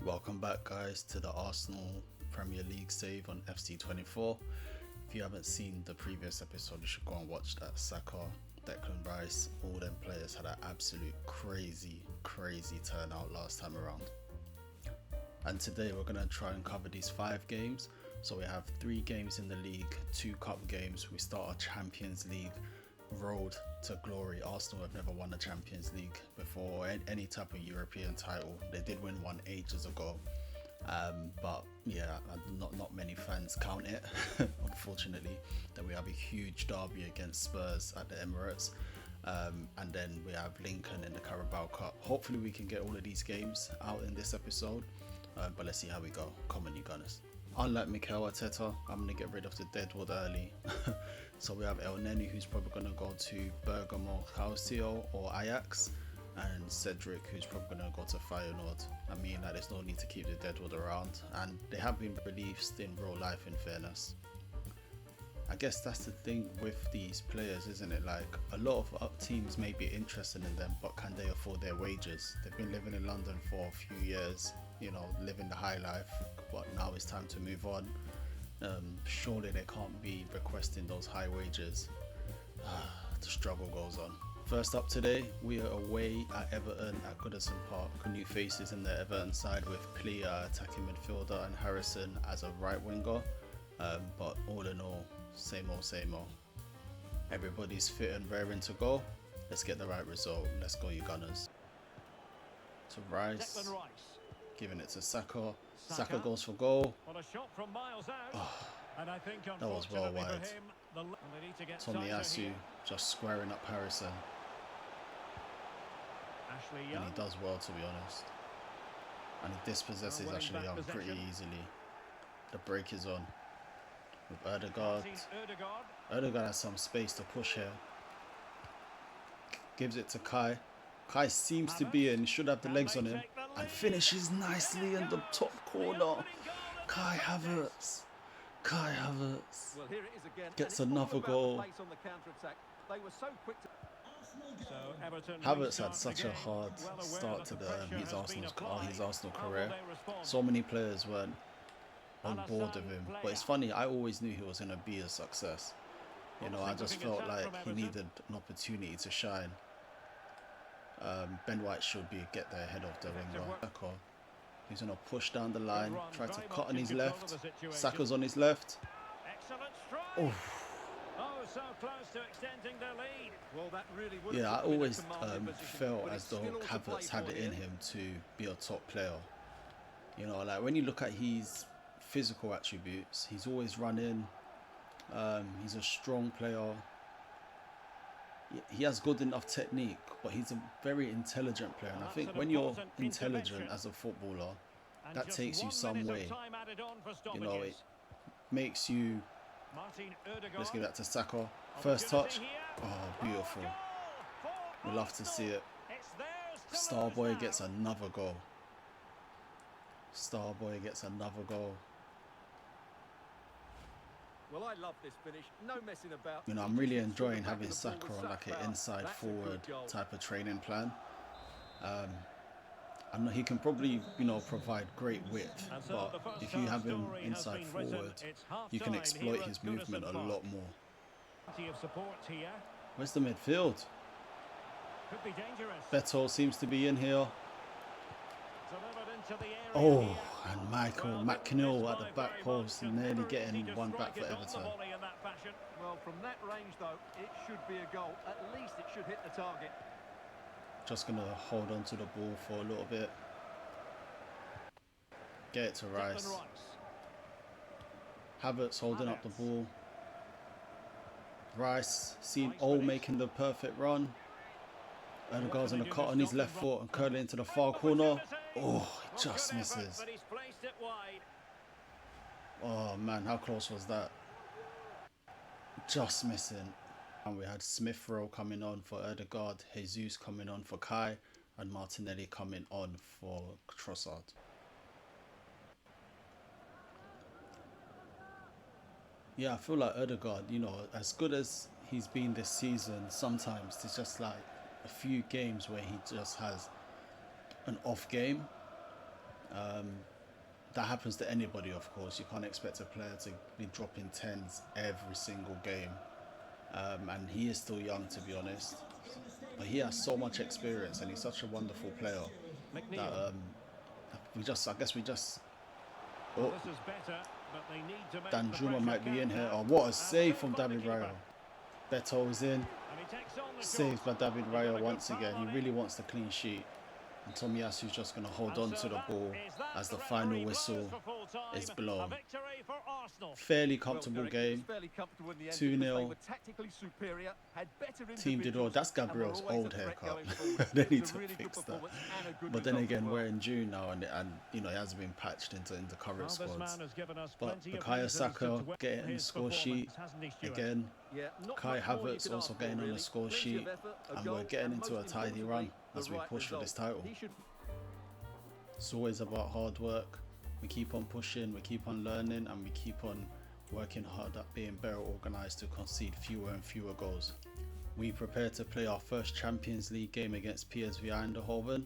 Welcome back guys to the Arsenal Premier League save on FC24. If you haven't seen the previous episode, you should go and watch that. Saka, Declan Rice, all them players had an absolute crazy turnout last time around. And today we're going to try and cover these 5 games. So we have 3 games in the league, 2 cup games. We start our Champions League road to glory. Arsenal have never won the Champions League before, or any type of European title. They did win one ages ago, but yeah, not many fans count it unfortunately. Then we have a huge derby against Spurs at the Emirates, and then we have Lincoln in the Carabao Cup. Hopefully we can get all of these games out in this episode, but let's see how we go. Come on, you Gunners. Unlike Mikel Arteta, I'm going to get rid of the deadwood early. So we have El Neni, who's probably going to go to Bergamo Calcio or Ajax, and Cedric, who's probably going to go to Feyenoord. I mean, like, there's no need to keep the deadwood around, and they have been released in real life, in fairness. I guess that's the thing with these players, isn't it? Like, a lot of teams may be interested in them, but can they afford their wages? They've been living in London for a few years, you know, living the high life, but now it's time to move on. Surely they can't be requesting those high wages. The struggle goes on. First up today, we are away at Everton at Goodison Park. New faces in the Everton side with Plea, attacking midfielder, and Harrison as a right winger. But all in all, same old. Everybody's fit and raring to go. Let's get the right result. Let's go, you Gunners. To Rice, giving it to Saka. Saka goes for goal. That was well wide. Tomiyasu just squaring up Harrison. And he does well, to be honest. And he dispossesses Ashley Young pretty easily. The break is on. With Ødegaard. Ødegaard has some space to push here. Gives it to Kai. Kai seems to be in, should have the legs on him. And finishes nicely in the top corner. Kai Havertz. Gets another goal. Havertz had such a hard start to his Arsenal career. So many players weren't on board with him. But it's funny, I always knew he was going to be a success. You know, I just felt like he needed an opportunity to shine. Ben White should get there ahead of the winger. Saka, he's going to push down the line, try to cut on his left. Saka's on his left. Oh. Yeah, I always felt as though Havertz had it in him to be a top player. You know, like when you look at his physical attributes, he's always running. He's a strong player. He has good enough technique, but he's a very intelligent player. And I think when you're intelligent as a footballer, that takes you some way. You know, it makes you... Let's give that to Saka. First touch. Oh, beautiful. We love to see it. Starboy gets another goal. Well, I love this finish. No messing about. You know, I'm really enjoying having Saka on like an inside forward type of training plan. I know he can probably, you know, provide great width, but if you have him inside forward, you can exploit his movement a lot more. Where's the midfield? Beto seems to be in here. Oh, and Michael McNeil at the back post, nearly getting one back for Everton. Well, from that range though, it should be a goal. At least it should hit the target. Just going to hold on to the ball for a little bit. Get it to Rice. Havertz holding up the ball. Rice, seen making the perfect run. Ødegaard's on the cut on his left foot and curling into the far corner. Oh, it just misses. Oh man, how close was that? Just missing. And we had Smith Rowe coming on for Ødegaard, Jesus coming on for Kai, and Martinelli coming on for Trossard. Yeah, I feel like Ødegaard, you know, as good as he's been this season, sometimes there's just like a few games where he just has an off game. That happens to anybody, of course. You can't expect a player to be dropping tens every single game. And he is still young, to be honest. But he has so much experience, and he's such a wonderful player that McNeil. I guess we just. Well, Oh, this is better, but they need to make Dan the Juma pressure might be in count here. now. Oh, what a And save good from from the David keeper. Raya. Beto's in. And he takes on the Saved by shot. David He got a Raya good once foul again. on He it. really wants the clean sheet. And Tomiyasu's just going to hold And on so to the that ball is that. as the The final referee blows whistle for full time. is A blown. victory for Arsenal. Fairly Well, comfortable Derek, it was game. fairly comfortable in the end 2-0. because they were tactically superior, had better Team did well. individuals, That's and were Gabriel's always a old threat haircut. going forward. They It need was a to really good fix that. performance and a good But then result as again, well. we're in June now, and you know, it hasn't been patched into current Well, this squads. man has given us But plenty of Bukayo reasons Saka to dwell getting on the his score sheet performance, hasn't he, Stuart? again. Yeah, not Kai much more you Havertz could also ask getting for, on the really. score Plenty of sheet, effort, a and goal, we're getting and into a most tidy run importantly, as the we right push for this result. title. He should. It's always about hard work. We keep on pushing, we keep on learning, and we keep on working hard at being better organised to concede fewer and fewer goals. We prepare to play our first Champions League game against PSV Eindhoven,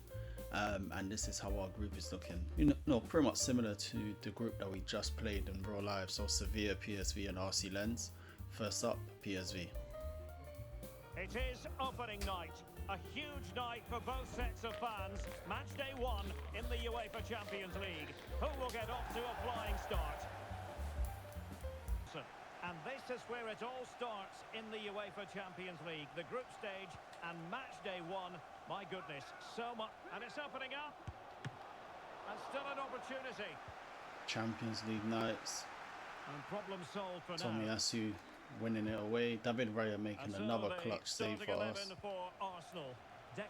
and this is how our group is looking. You know, pretty much similar to the group that we just played in real life. So Sevilla, PSV, and RC Lens. First up, PSV. It is opening night. A huge night for both sets of fans. Match day one in the UEFA Champions League. Who will get off to a flying start? And this is where it all starts in the UEFA Champions League. The group stage and match day one. My goodness, so much. And it's opening up. And still an opportunity. Champions League nights. And problem solved for now. Tomiyasu winning it away. David Raya making And so another the clutch save starting for 11 us. for Arsenal.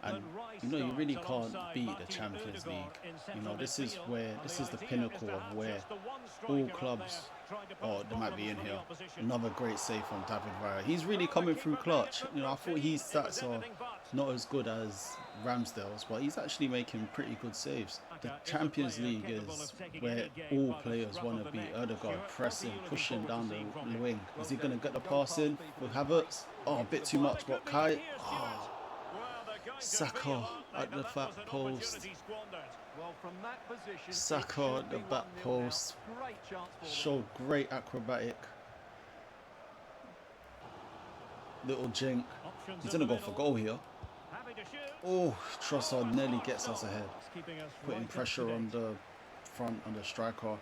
And Declan Rice you know, you really starts can't alongside beat the Martin Champions Odegaard League. in You central know, this is midfield. where And this the is the idea pinnacle to of have where just the one all striker up clubs. there trying to Oh, pose they might be in problems for the here. opposition. Another great save from David Raya. He's really coming through clutch. You know, I thought his stats are not as good as Ramsdale's, but he's actually making pretty good saves. The Champions League is where all players want to be. Odegaard pressing, pushing down the wing. Is he going to get the pass in with Havertz? Oh, a bit too much, but Kai. Oh, Saka at the back post. Well, from that position, Saka at the back post. Showed great acrobatic. Little jink. He's going to go for goal here. Oh, Trossard nearly gets us ahead. Putting pressure on the front, on the striker.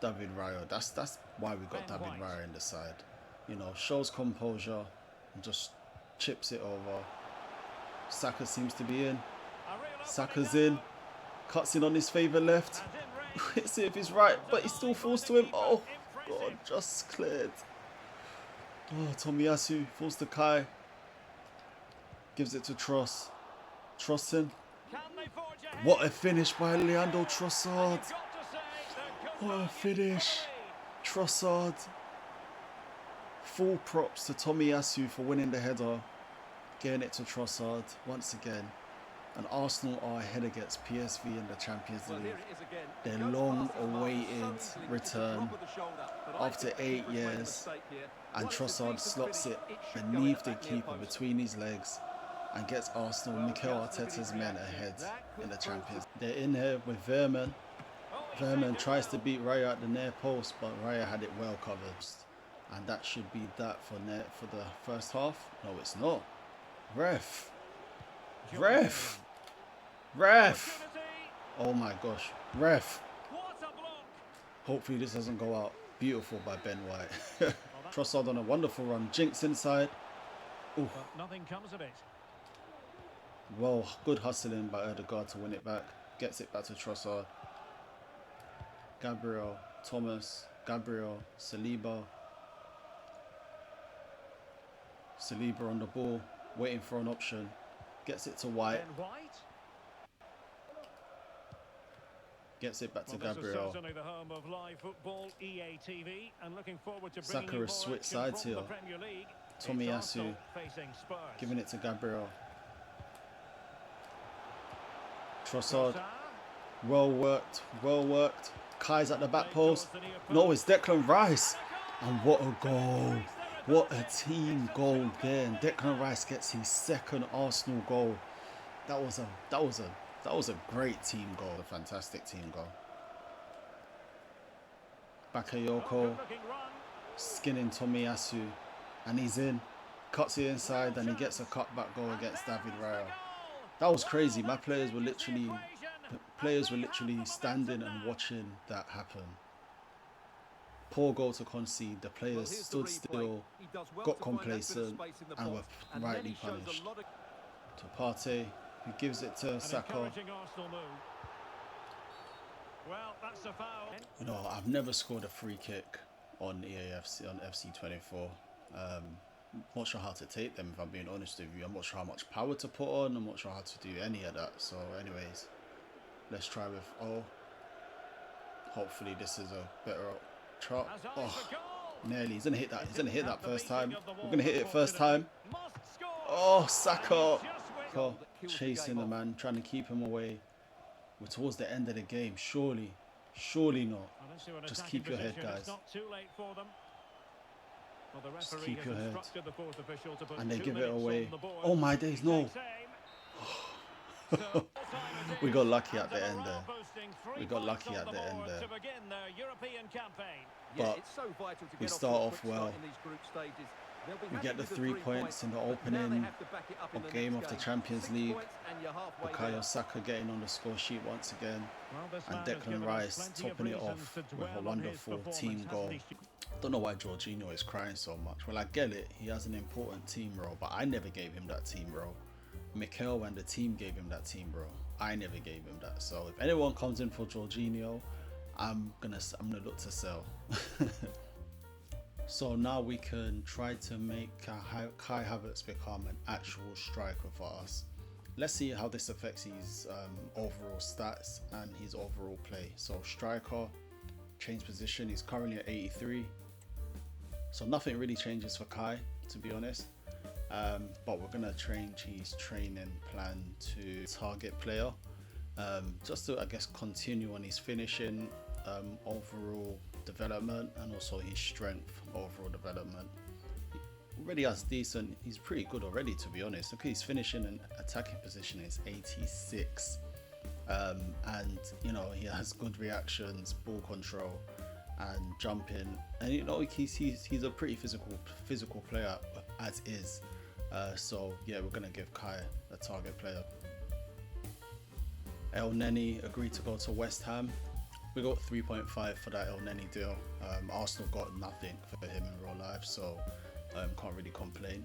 David Raya. That's why we got David Raya in the side. You know, shows composure and just chips it over. Saka seems to be in. Saka's in. Cuts in on his favourite left. Let's see if he's right, but he still falls to him. Oh, God, just cleared. Oh, Tomiyasu falls to Kai. Gives it to Tross. Tross in. What a finish by Leandro Trossard. What a finish. Trossard. Full props to Tomiyasu for winning the header. Getting it to Trossard once again. And Arsenal are ahead against PSV in the Champions League. Their long-awaited return after 8 years. And Trossard slots it beneath the keeper between his legs and gets Arsenal, Mikel Arteta's men, ahead in the Champions. They're in here with Veerman. Veerman tries to beat Raya at the near post, but Raya had it well covered. And that should be that for the first half. No, it's not. Ref. Ref. Ref. Oh my gosh. Ref. Hopefully this doesn't go out. Beautiful by Ben White. Trossard on a wonderful run. Jinx inside. Ooh. Nothing comes of it. Well, good hustling by Odegaard to win it back. Gets it back to Trossard. Gabriel, Thomas, Gabriel, Saliba. Saliba on the ball, waiting for an option. Gets it to White. Gets it back to Gabriel. Saka has switched sides here. Tomiyasu giving it to Gabriel. Trossard. Well worked, well worked. Kai's at the back post. No, it's Declan Rice. And what a goal. What a team goal there. And Declan Rice gets his second Arsenal goal. that was a great team goal, a fantastic team goal. Bakayoko skinning Tomiyasu, and he's in, cuts it inside, and he gets a cutback goal against David Raya. That was crazy. My players were literally standing and watching that happen. Poor goal to concede. The players stood still, got complacent, and were rightly punished. To Partey, who gives it to Saka. You know, I've never scored a free kick on FC24. Not sure how to take them, if I'm being honest with you. I'm not sure how much power to put on. I'm not sure how to do any of that. So anyways, let's try with O. Hopefully this is a better trot. Oh, nearly. He's gonna hit that. He's gonna hit that first time. We're gonna hit it first time. Oh, Saka. Chasing the man, trying to keep him away. We're towards the end of the game. Surely not. Just keep your head, guys. Just keep your head. And they give it away. Oh my days, no. We got lucky at the end there. We got lucky at the end there. But we start off well. We get the 3 points in the opening game of the Champions League. Bukayo Saka getting on the score sheet once again. And Declan Rice topping it off with a wonderful team goal. Don't know why Jorginho is crying so much. Well, I get it. He has an important team role, but I never gave him that team role. Mikel and the team gave him that team role. I never gave him that. So if anyone comes in for Jorginho, I'm gonna look to sell. So now we can try to make Kai Havertz become an actual striker for us. Let's see how this affects his overall stats and his overall play. So striker, change position, he's currently at 83. So nothing really changes for Kai, to be honest. But we're going to change his training plan to target player. Just to, I guess, continue on his finishing overall development and also his strength overall development. He already has decent, he's pretty good already, to be honest. Look at his finishing and attacking position is 86. And you know, he has good reactions, ball control and jumping, and you know, he's a pretty physical player as is. So yeah, we're gonna give Kai a target player. El Neni agreed to go to West Ham. We got 3.5 for that El Neni deal. Arsenal got nothing for him in real life, so can't really complain.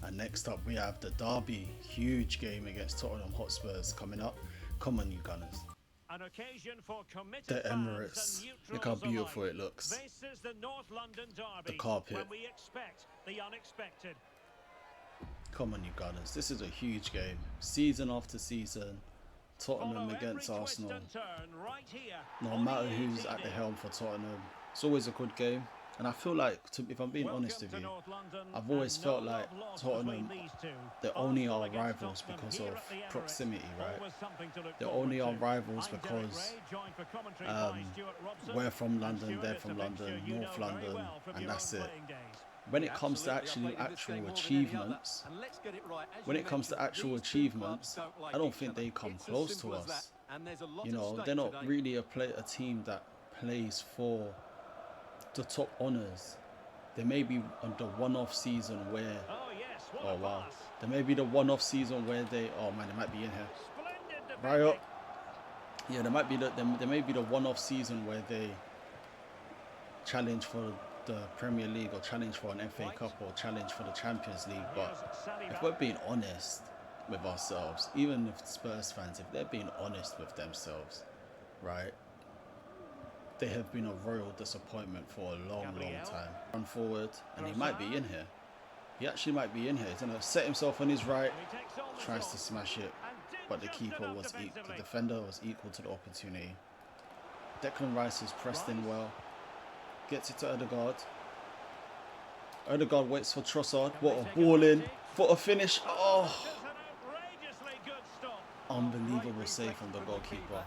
And next up we have the derby, huge game against Tottenham Hotspurs coming up. Come on, you Gunners. An occasion for The Emirates. Look how beautiful it looks. This is the North London derby, the carpet. when we expect the unexpected. Come on, you Gunners. This is a huge game. Season after season. Tottenham against Arsenal. Right here, no matter who's at the helm for Tottenham, it's always a good game. And I feel like, if I'm being honest with you, I've always felt like Tottenham, they're only our rivals because of proximity, right? They're only our rivals because we're from London, they're from London, North London, and that's it. When it comes to actual achievements, I don't think they come close to us. You know, they're not really a team that plays for the top honours. There may be the one-off season where, oh wow, there may be the one-off season where they, oh man, they might be in here. Right up. Yeah, there may be the one-off season where they challenge for the Premier League or challenge for an FA Cup or challenge for the Champions League. But if we're being honest with ourselves, even if Spurs fans, if they're being honest with themselves, right, they have been a royal disappointment for a long time. Run forward, and he might be in here. He actually might be in here. He's going to set himself on his right, tries to smash it, but the keeper was equal. The defender was equal to the opportunity. Declan Rice is pressed in well. Gets it to Ødegaard. Ødegaard waits for Trossard. What a ball in. What a finish. Oh! Unbelievable save from the goalkeeper.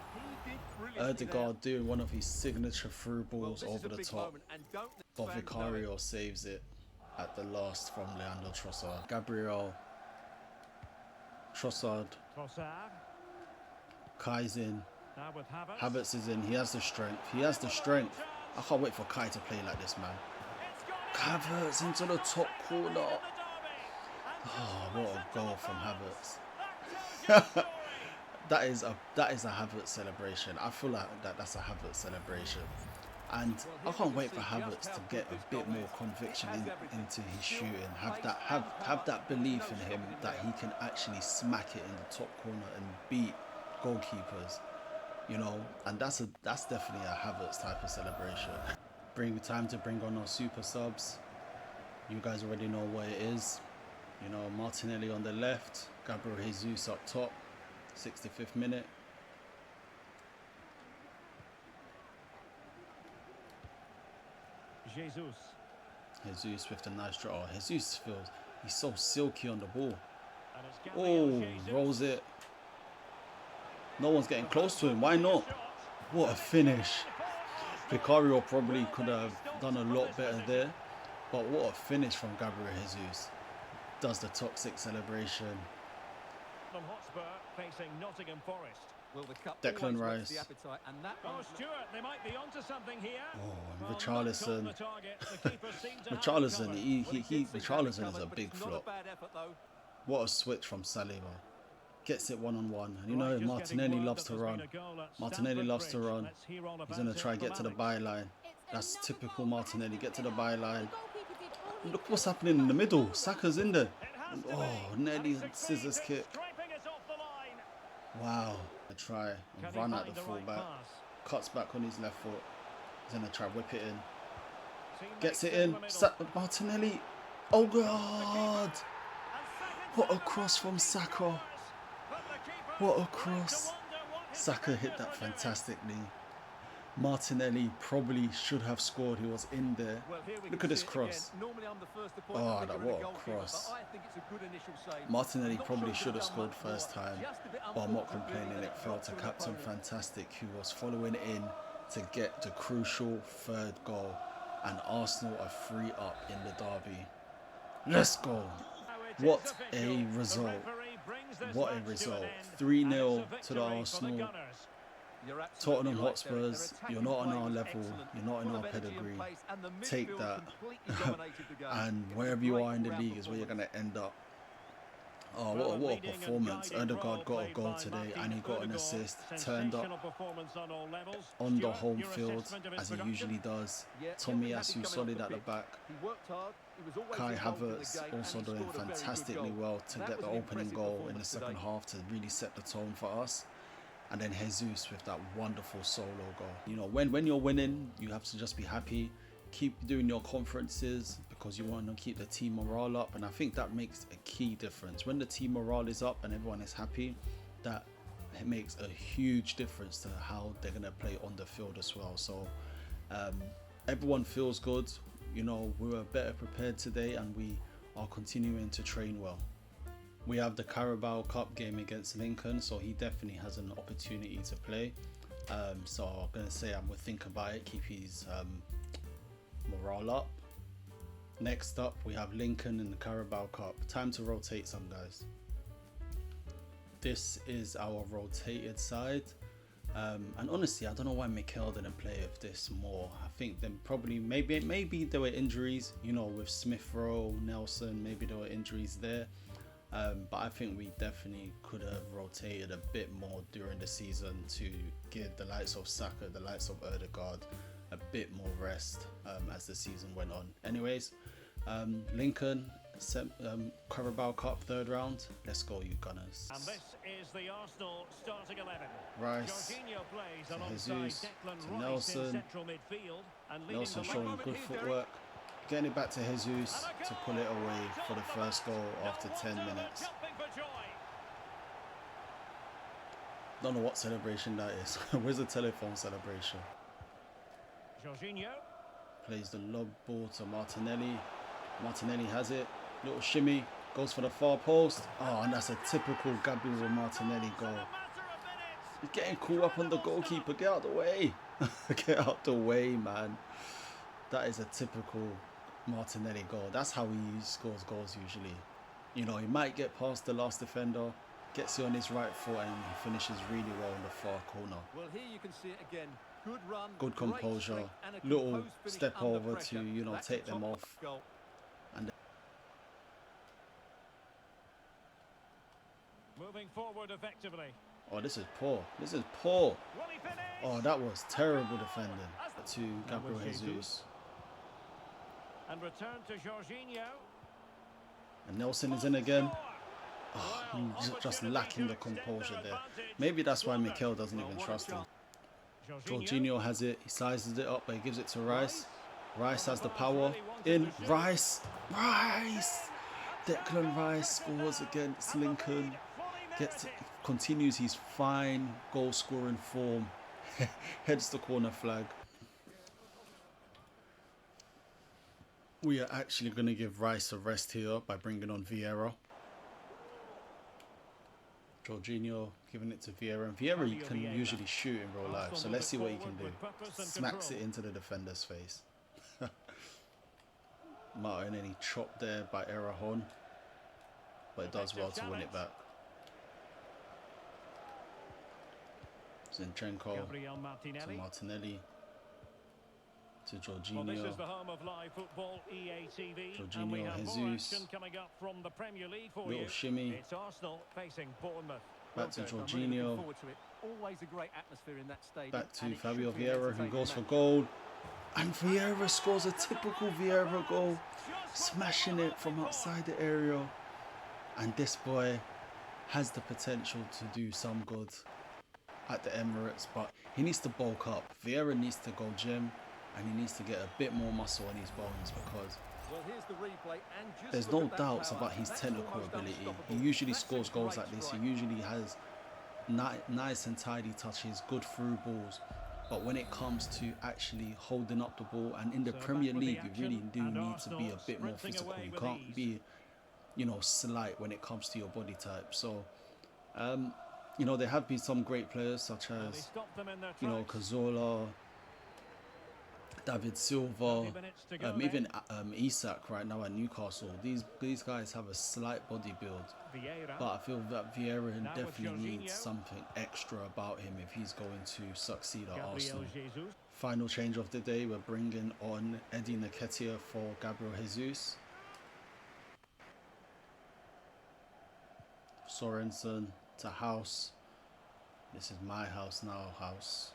Ødegaard doing one of his signature through balls over the top. But Vicario saves it at the last from Leandro Trossard. Gabriel Trossard. Trossard. Kai's in. Now with Havertz. Havertz is in. He has the strength. He has the strength. I can't wait for Kai to play like this, man. Havertz into the top corner. Oh, what a goal from Havertz. that is a Havertz celebration. I feel like that's a Havertz celebration. And I can't wait for Havertz to get a bit more conviction into his shooting. Have that belief in him that he can actually smack it in the top corner and beat goalkeepers. You know, and that's definitely a Havertz type of celebration. Time to bring on our super subs. You guys already know what it is. You know, Martinelli on the left, Gabriel Jesus up top, 65th minute. Jesus with a nice draw. Oh, Jesus feels he's so silky on the ball. Oh, rolls it. No one's getting close to him. Why not? What a finish. Vicario probably could have done a lot better there. But what a finish from Gabriel Jesus. Does the toxic celebration. Declan Rice. Oh, Stuart, they might be onto something here. Oh, and Richarlison. Richarlison is a big flop. What a switch from Saliba. Gets it one-on-one. And you know Martinelli loves to run. Martinelli loves to run. He's going to try and get to the byline. That's typical Martinelli. Get to the byline. Look what's happening in the middle. Saka's in there. Oh, nearly scissors kick. Wow. Try and run at the fullback. Cuts back on his left foot. He's going to try whip it in. Gets it in. Martinelli. Oh, God. What a cross from Saka. What a cross. Saka hit that fantastically. Martinelli probably should have scored. He was in there. Look at this cross. Oh, what a cross. Martinelli probably should have scored first time, but I'm not complaining. It fell to Captain Fantastic, who was following in to get the crucial third goal. And Arsenal are 3 up in the derby. Let's go. What a result. What a result. 3-0 to the Arsenal. Tottenham Hotspurs, you're not on our level, you're not in our pedigree. Take that. And wherever you are in the league is where you're going to end up. Oh, what a performance. Odegaard got a goal today and he got an assist. Turned up on the home field as he usually does. Tomiyasu solid at the back. Kai Havertz also doing fantastically well to get the opening goal in the second half to really set the tone for us. And then Jesus with that wonderful solo goal. You know, when you're winning, you have to just be happy. Keep doing your conferences because you want to keep the team morale up. And I think that makes a key difference. When the team morale is up and everyone is happy, that makes a huge difference to how they're going to play on the field as well. So everyone feels good. You know, we were better prepared today and we are continuing to train well. We have the Carabao Cup game against Lincoln, so he definitely has an opportunity to play. So I'm going to say I'm going to think about it, keep his morale up. Next up, we have Lincoln in the Carabao Cup. Time to rotate some guys. This is our rotated side. And honestly, I don't know why Mikel didn't play with this more. I think then probably, maybe there were injuries, you know, with Smith Rowe, Nelson, maybe there were injuries there. But I think we definitely could have rotated a bit more during the season to give the likes of Saka, the likes of Odegaard a bit more rest as the season went on. Anyways, Lincoln, Carabao Cup 3rd round. Let's go, you Gunners. And this is the Arsenal starting 11. Rice to Jesus to Nelson. Nelson showing good footwork. Getting it back to Jesus to pull it away for the first goal after 10 minutes. Don't know what celebration that is. Where's the telephone celebration? Plays the lob ball to Martinelli. Martinelli has it. Little shimmy. Goes for the far post. Oh, and that's a typical Gabriel Martinelli goal. He's getting caught up on the goalkeeper. Get out the way. Get out the way, man. That is a typical Martinelli goal. That's how he scores goals usually. You know, he might get past the last defender, Gets it on his right foot and he finishes really well in the far corner. Well, here you can see it again. Good run, good composure, little step over to, you know, take them off. Goal. And Moving forward effectively. oh, this is poor. This is poor. Oh, that was terrible defending to Gabriel Jesus. And return to Jorginho. And Nelson is in again. Oh, just lacking the composure there. Maybe that's why Mikel doesn't even trust him. Jorginho has it. He sizes it up, but he gives it to Rice. Rice has the power. In. Rice. Rice. Declan Rice scores against Lincoln. Continues his fine goal scoring form. Heads the corner flag. We are actually going to give Rice a rest here by bringing on Vieira. Jorginho giving it to Vieira. And Vieira can usually shoot in real life, so let's see what he can do. Smacks it into the defender's face. Martin, and he chopped there by Erahon, but it does well to win it back. Zinchenko to Martinelli to Jorginho. Well, this is the home of live football, EA TV, Jorginho, and we have Jesus. more action coming up from the Premier League for Little you. shimmy. It's Arsenal facing Bournemouth. Back to I'm really Jorginho. looking forward to it. Always a great atmosphere in that stadium. Back to and it Fabio should be an Vieira, who entertaining goes for match. goal. And Vieira scores a typical Vieira goal, smashing it from outside the area. And this boy has the potential to do some good at the Emirates, but he needs to bulk up. Vieira needs to go gym, and he needs to get a bit more muscle on his bones, because Well, here's the replay, and just there's look no at that doubts power. about his That's technical almost ability. He unstoppable. usually That's a scores goals great like this. He strike. usually has nice and tidy touches, good through balls. But when it comes to actually holding up the ball, and in the So Premier back with the League, you really action, do and need to be a Arsenal bit more sprinting physical. away You with can't ease. be, you know, slight when it comes to your body type. So, you know, there have been some great players such And he as, stopped them in their you know, tracks. Cazorla, David Silva, 30 minutes to go even then. Isak right now at Newcastle. These guys have a slight body build, Vieira. but I feel that Vieira Now with definitely Jorginho. needs something extra about him if he's going to succeed at Gabriel Arsenal. Jesus. Final change of the day, we're bringing on Eddie Nketiah for Gabriel Jesus. Sorensen to House. This is my house now, House.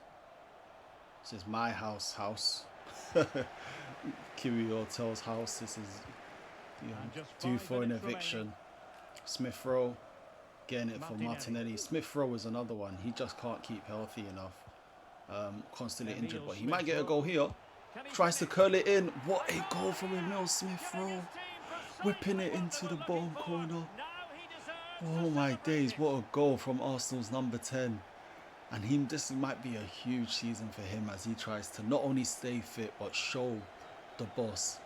This is my house, House. Kiwi Hotel's house. This is And just due 5 for an minutes eviction. remaining. Smith Rowe getting it for Martinelli. Martinelli. Smith Rowe is another one. He just can't keep healthy enough. Constantly Emile injured, but he Smith might get a Rowe. goal here. Can he Tries to finish? curl it in. What a goal from Emile Smith Giving Rowe. his team Whipping it precisely into what the they were bottom looking for. corner. Now he deserves Oh to my celebrate days, it. what a goal from Arsenal's number 10. And this might be a huge season for him as he tries to not only stay fit but show the boss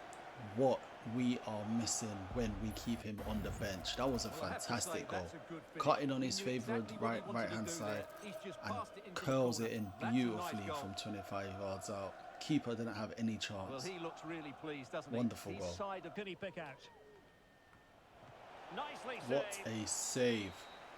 what we are missing when we keep him on the bench. That was a Well, I have to fantastic say, goal. that's a good finish. Cutting on He his knew favoured exactly what he wanted right to hand do side there. He's just and passed it into the curls corner. it in That's a nice beautifully goal. from 25 yards out. Keeper didn't have any Well, chance. he looks really pleased, doesn't he? Wonderful His goal. side of Can he pick out? Nicely What saved. a save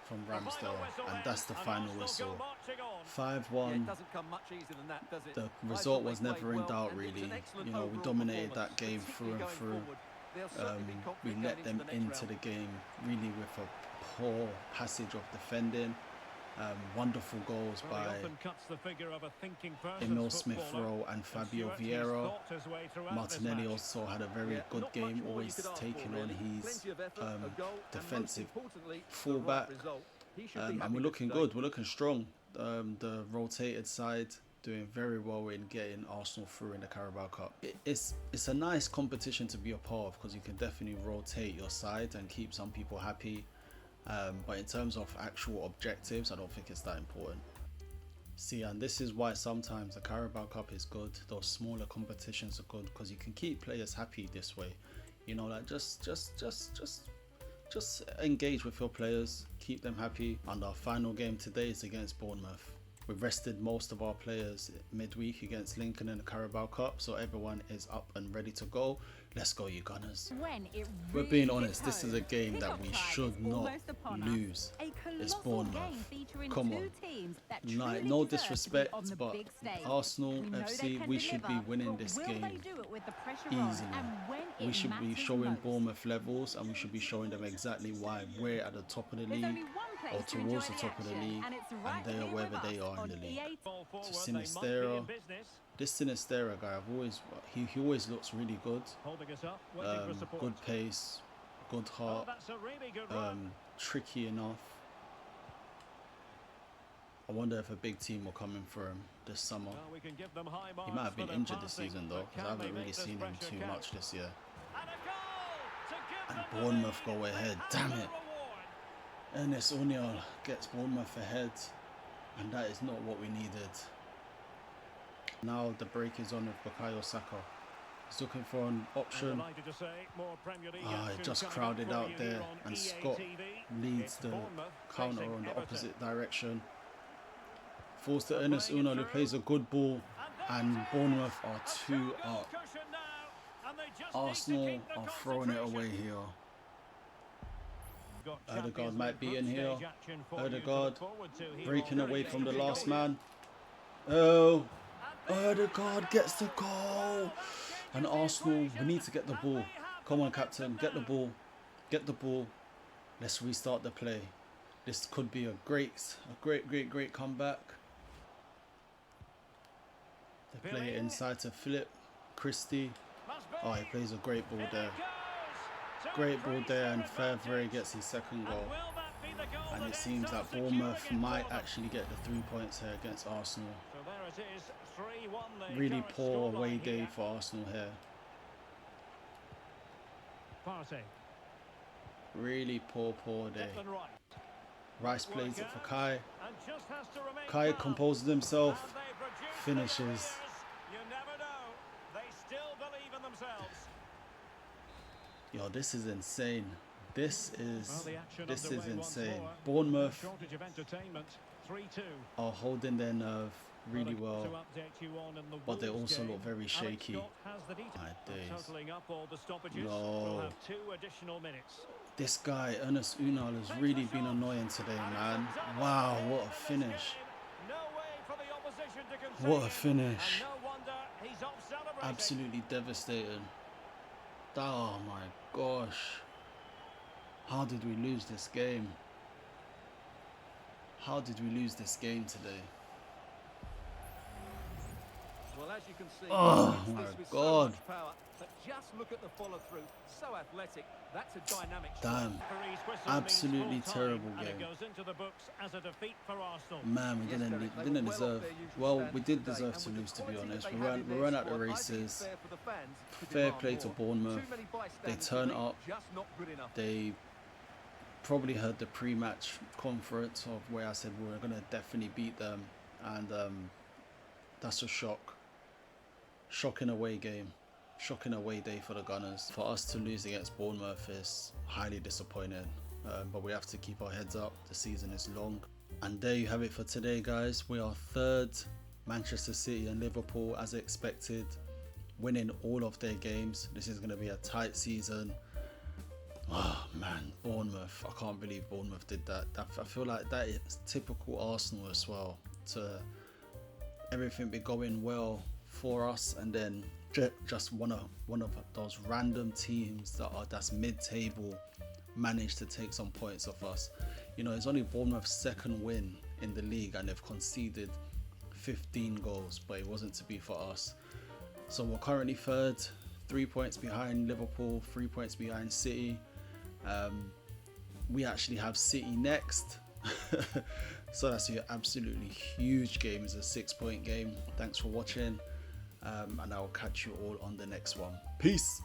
from The final Ramsdale, whistle and then, that's the and final Arsenal whistle. go marching on. 5-1. Yeah, it doesn't come much easier than that, does it? The I result thought they was never played in well, doubt, and it's really. an excellent You know, we overall dominated performance, that game through and particularly through. going forward. They'll certainly be We confident let going them into the next into the round. game really with a poor passage of defending. Wonderful goals Well, he by often cuts the figure of a thinking person's Emile Smith footballer. Rowe and Fabio Stuart, he's Vieira. thought his way throughout this Martinelli match. also had a very Yeah, good not game, much more always you could ask taking for, on really. his Plenty of effort, a goal, and most defensive importantly, the fullback. right result. He should be And happy we're with looking today. good, we're looking strong. The rotated side doing very well in getting Arsenal through in the Carabao Cup. It's a nice competition to be a part of because you can definitely rotate your side and keep some people happy. But in terms of actual objectives, I don't think it's that important. See, and this is why sometimes the Carabao Cup is good. Those smaller competitions are good because you can keep players happy this way. You know, like just engage with your players, keep them happy. And our final game today is against Bournemouth. We've rested most of our players midweek against Lincoln in the Carabao Cup, so everyone is up and ready to go. Let's go, you Gunners. We're being honest, this is a game that we should not lose. It's Bournemouth. Come on. Like, no disrespect, but Arsenal FC, we should be winning this game easily. We should be showing Bournemouth levels, and we should be showing them exactly why we're at the top of the league, or towards the top of the league, and they are wherever they are in the league. To Sinistera, this Sinistera guy, he always looks really good. Good pace, good heart, tricky enough. I wonder if a big team will come in for him this summer. He might have been injured this season though, because I haven't really seen him too much this year. And Bournemouth go ahead, damn it. Ernest Unal gets Bournemouth ahead, and that is not what we needed. Now the break is on with Bukayo Saka. He's looking for an option. He just crowded out there, and Scott leads the counter on the opposite direction. Falls to Ernest Unal, who plays a good ball, and Bournemouth are 2 up. Arsenal are throwing it away here. Odegaard might be in here. Odegaard breaking away from the last man. Oh, Odegaard gets the goal. And Arsenal, we need to get the ball. Come on, captain, get the ball. Get the ball. Let's restart the play. This could be a great comeback. They play it inside to Philip Christie. Oh, he plays a great ball there. Great ball there, and Fabio gets his second goal. And it seems that Bournemouth might actually get the 3 points here against Arsenal. Really poor away day for Arsenal here. Really poor day. Rice plays it for Kai. Kai composes himself, finishes. Yo, this is insane. This is insane. Bournemouth are holding their nerve really well, but they also look very shaky. My days. No. This guy, Ernest Unal, has really been annoying today, man. Wow, what a finish. What a finish. Absolutely devastating. Oh my gosh. How did we lose this game? How did we lose this game today? Well, as you can see, oh my God. Power, but just look at the follow through. So athletic. That's a dynamic damn. Absolutely terrible game. Man, we didn't deserve. Well, we did deserve to lose, to be honest. We ran out the races. Fair play to Bournemouth. They turn up. They probably heard the pre-match conference of where I said we were gonna definitely beat them, and that's a shock. Shocking away game. Shocking away day for the Gunners. For us to lose against Bournemouth is highly disappointing, but we have to keep our heads up. The season is long. And there you have it for today, guys. We are third. Manchester City and Liverpool, as expected, winning all of their games. This is going to be a tight season. Oh man, Bournemouth. I can't believe Bournemouth did that. I feel like that is typical Arsenal as well. To everything be going well for us, and then just one of those random teams that's mid-table manage to take some points off us. You know, it's only Bournemouth's second win in the league, and they've conceded 15 goals, but it wasn't to be for us. So we're currently third, 3 points behind Liverpool, 3 points behind City. We actually have City next. So that's an absolutely huge game. It's a 6-point game. Thanks for watching, and I'll catch you all on the next one. Peace.